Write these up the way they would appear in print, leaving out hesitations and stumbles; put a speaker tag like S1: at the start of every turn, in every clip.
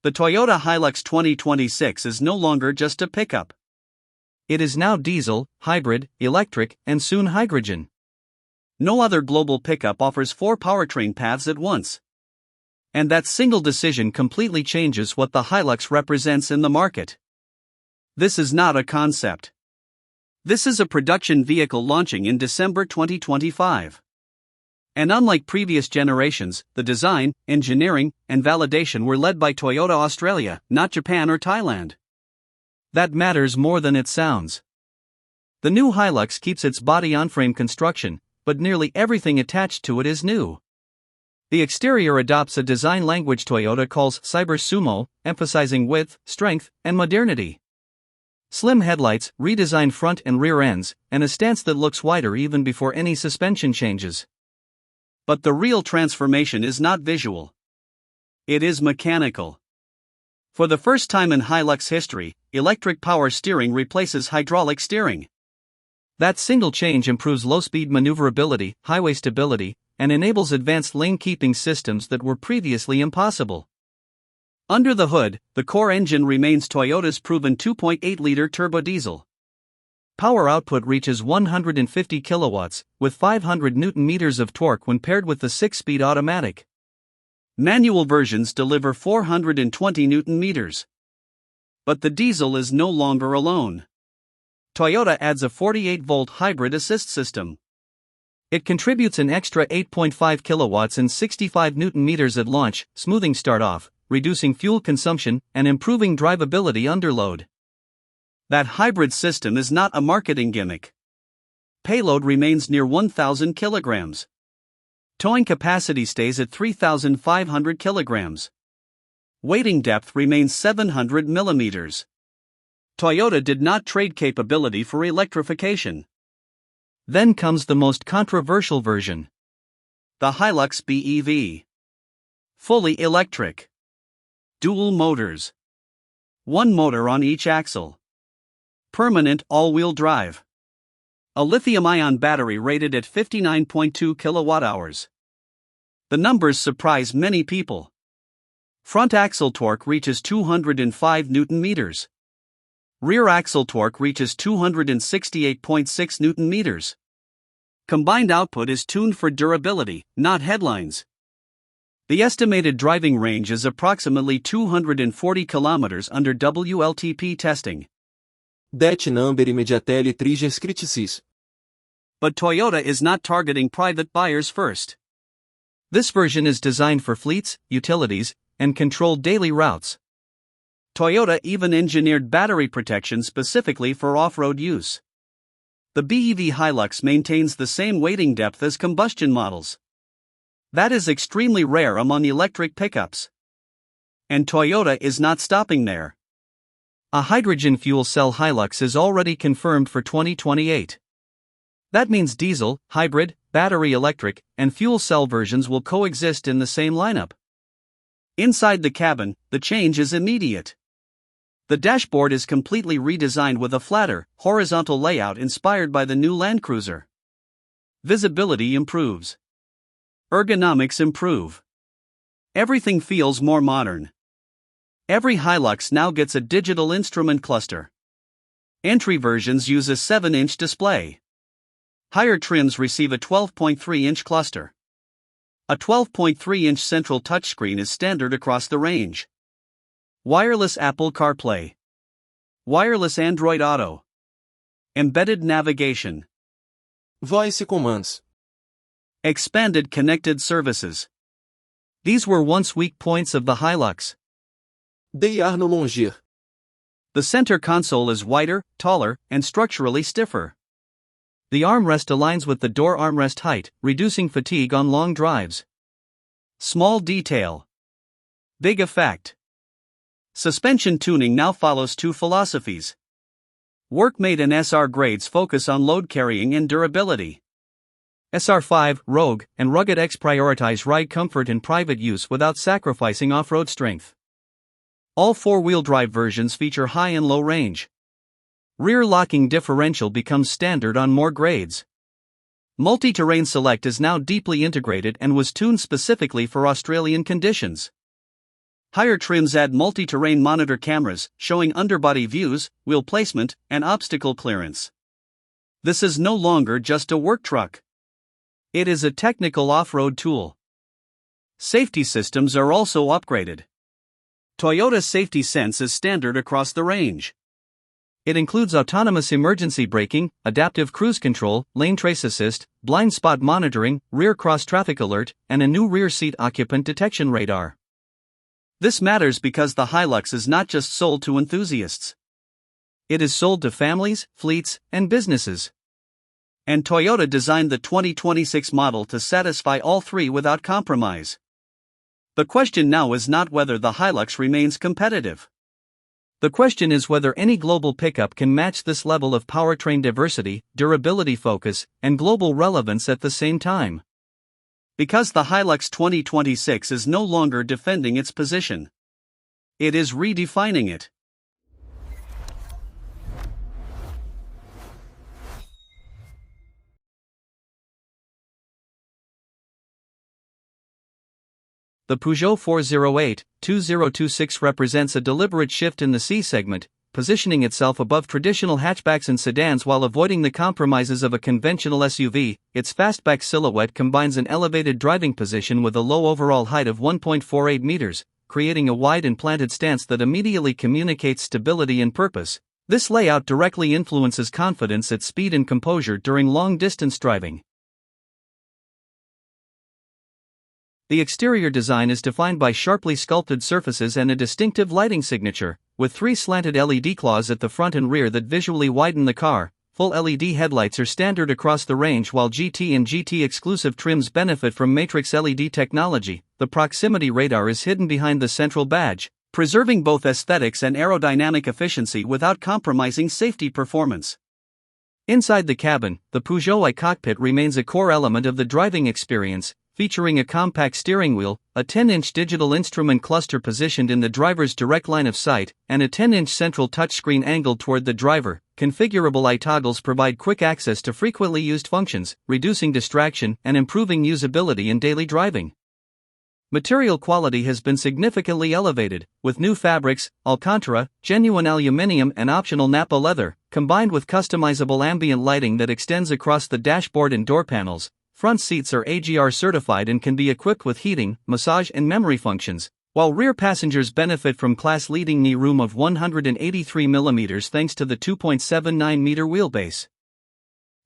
S1: The Toyota Hilux 2026 is no longer just a pickup.
S2: It is now diesel, hybrid, electric, and soon hydrogen.
S1: No other global pickup offers 4 powertrain paths at once. And that single decision completely changes what the Hilux represents in the market. This is not a concept. This is a production vehicle launching in December 2025. And unlike previous generations, the design, engineering, and validation were led by Toyota Australia, not Japan or Thailand.
S2: That matters more than it sounds. The new Hilux keeps its body on-frame construction, but nearly everything attached to it is new. The exterior adopts a design language Toyota calls Cyber Sumo, emphasizing width, strength, and modernity. Slim headlights, redesigned front and rear ends, and a stance that looks wider even before any suspension changes.
S1: But the real transformation is not visual. It is mechanical. For the first time in Hilux history, electric power steering replaces hydraulic steering.
S2: That single change improves low-speed maneuverability, highway stability, and enables advanced lane-keeping systems that were previously impossible.
S1: Under the hood, the core engine remains Toyota's proven 2.8-liter turbo diesel.
S2: Power output reaches 150 kilowatts, with 500 Nm of torque when paired with the 6-speed automatic.
S1: Manual versions deliver 420 Nm. But the diesel is no longer alone. Toyota adds a 48-volt hybrid assist system.
S2: It contributes an extra 8.5 kilowatts and 65 Nm at launch, smoothing start-off, reducing fuel consumption, and improving drivability under load.
S1: That hybrid system is not a marketing gimmick. Payload remains near 1,000 kilograms. Towing capacity stays at 3,500 kilograms. Weighting depth remains 700 millimeters. Toyota did not trade capability for electrification.
S2: Then comes the most controversial version.
S1: The Hilux BEV. Fully electric. Dual motors. One motor on each axle. Permanent all-wheel drive. A lithium-ion battery rated at 59.2 kilowatt-hours. The numbers surprise many people. Front axle torque reaches 205 Nm. Rear axle torque reaches 268.6 Nm. Combined output is tuned for durability, not headlines. The estimated driving range is approximately 240 kilometers under WLTP testing.
S3: Det number immediately triggers criticism.
S1: But Toyota is not targeting private buyers first.
S2: This version is designed for fleets, utilities, and controlled daily routes.
S1: Toyota even engineered battery protection specifically for off-road use. The BEV Hilux maintains the same weighting depth as combustion models. That is extremely rare among electric pickups. And Toyota is not stopping there.
S2: A hydrogen fuel cell Hilux is already confirmed for 2028. That means diesel, hybrid, battery electric, and fuel cell versions will coexist in the same lineup. Inside the cabin, the change is immediate. The dashboard is completely redesigned with a flatter, horizontal layout inspired by the new Land Cruiser. Visibility improves. Ergonomics improve. Everything feels more modern. Every Hilux now gets a digital instrument cluster. Entry versions use a 7-inch display. Higher trims receive a 12.3-inch cluster. A 12.3-inch central touchscreen is standard across the range. Wireless Apple CarPlay. Wireless Android Auto. Embedded navigation.
S3: Voice commands.
S1: Expanded connected services.
S2: These were once weak points of the Hilux.
S3: They are no longer.
S1: The center console is wider, taller, and structurally stiffer.
S2: The armrest aligns with the door armrest height, reducing fatigue on long drives.
S1: Small detail. Big effect. Suspension tuning now follows 2 philosophies. Workmate and SR grades focus on load carrying and durability.
S2: SR5, Rogue, and Rugged X prioritize ride comfort and private use without sacrificing off-road strength. All 4-wheel drive versions feature high and low range. Rear locking differential becomes standard on more grades. Multi-terrain select is now deeply integrated and was tuned specifically for Australian conditions.
S1: Higher trims add multi-terrain monitor cameras, showing underbody views, wheel placement, and obstacle clearance. This is no longer just a work truck. It is a technical off-road tool. Safety systems are also upgraded. Toyota's Safety Sense is standard across the range. It includes autonomous emergency braking, adaptive cruise control, lane trace assist, blind spot monitoring, rear cross-traffic alert, and a new rear seat occupant detection radar. This matters because the Hilux is not just sold to enthusiasts. It is sold to families, fleets, and businesses. And Toyota designed the 2026 model to satisfy all three without compromise. The question now is not whether the Hilux remains competitive. The question is whether any global pickup can match this level of powertrain diversity, durability focus, and global relevance at the same time. Because the Hilux 2026 is no longer defending its position. It is redefining it. The Peugeot 408-2026 represents a deliberate shift in the C segment, positioning itself above traditional hatchbacks and sedans while avoiding the compromises of a conventional SUV. Its fastback silhouette combines an elevated driving position with a low overall height of 1.48 meters, creating a wide and planted stance that immediately communicates stability and purpose. This layout directly influences confidence at speed and composure during long-distance driving. The exterior design is defined by sharply sculpted surfaces and a distinctive lighting signature, with three slanted LED claws at the front and rear that visually widen the car. Full LED headlights are standard across the range while GT and GT exclusive trims benefit from matrix LED technology. The proximity radar is hidden behind the central badge, preserving both aesthetics and aerodynamic efficiency without compromising safety performance. Inside the cabin, the Peugeot i-Cockpit remains a core element of the driving experience, featuring a compact steering wheel, a 10-inch digital instrument cluster positioned in the driver's direct line of sight, and a 10-inch central touchscreen angled toward the driver. Configurable i-toggles provide quick access to frequently used functions, reducing distraction and improving usability in daily driving. Material quality has been significantly elevated, with new fabrics, Alcantara, genuine aluminum and optional Nappa leather, combined with customizable ambient lighting that extends across the dashboard and door panels. Front seats are AGR certified and can be equipped with heating, massage and memory functions, while rear passengers benefit from class-leading knee room of 183 mm thanks to the 2.79-meter wheelbase.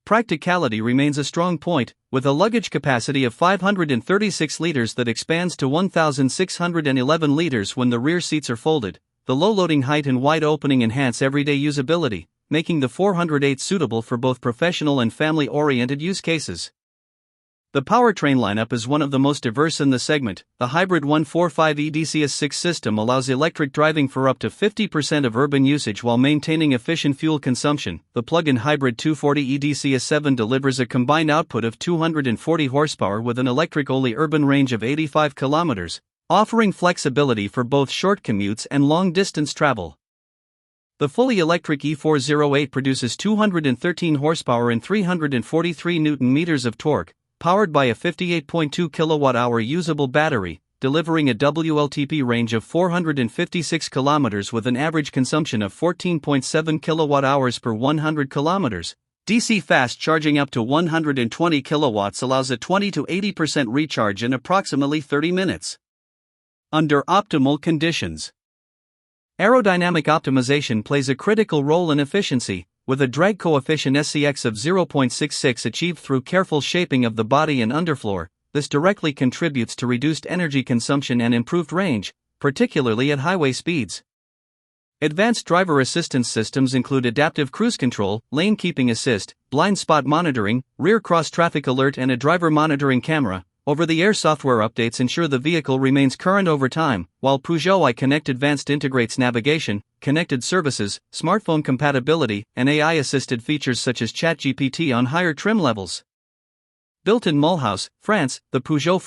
S1: Practicality remains a strong point, with a luggage capacity of 536 liters that expands to 1,611 liters when the rear seats are folded. The low loading height and wide opening enhance everyday usability, making the 408 suitable for both professional and family-oriented use cases. The powertrain lineup is one of the most diverse in the segment. The hybrid 145e DCS6 system allows electric driving for up to 50% of urban usage while maintaining efficient fuel consumption. The plug-in hybrid 240e DCS7 delivers a combined output of 240 horsepower with an electric-only urban range of 85 kilometers, offering flexibility for both short commutes and long-distance travel. The fully electric E408 produces 213 horsepower and 343 Nm of torque, powered by a 58.2 kWh usable battery, delivering a WLTP range of 456 km with an average consumption of 14.7 kWh per 100 km. DC fast charging up to 120 kilowatts allows a 20 to 80% recharge in approximately 30 minutes. Under optimal conditions. Aerodynamic optimization plays a critical role in efficiency, with a drag coefficient SCX of 0.66 achieved through careful shaping of the body and underfloor. This directly contributes to reduced energy consumption and improved range, particularly at highway speeds. Advanced driver assistance systems include adaptive cruise control, lane keeping assist, blind spot monitoring, rear cross-traffic alert and a driver monitoring camera. Over-the-air software updates ensure the vehicle remains current over time, while Peugeot i-Connect Advanced integrates navigation, connected services, smartphone compatibility, and AI-assisted features such as ChatGPT on higher trim levels. Built in Mulhouse, France, the Peugeot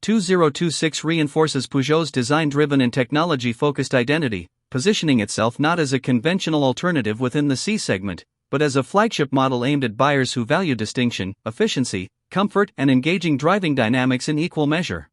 S1: 408-2026 reinforces Peugeot's design-driven and technology-focused identity, positioning itself not as a conventional alternative within the C segment, but as a flagship model aimed at buyers who value distinction, efficiency, comfort, and engaging driving dynamics in equal measure.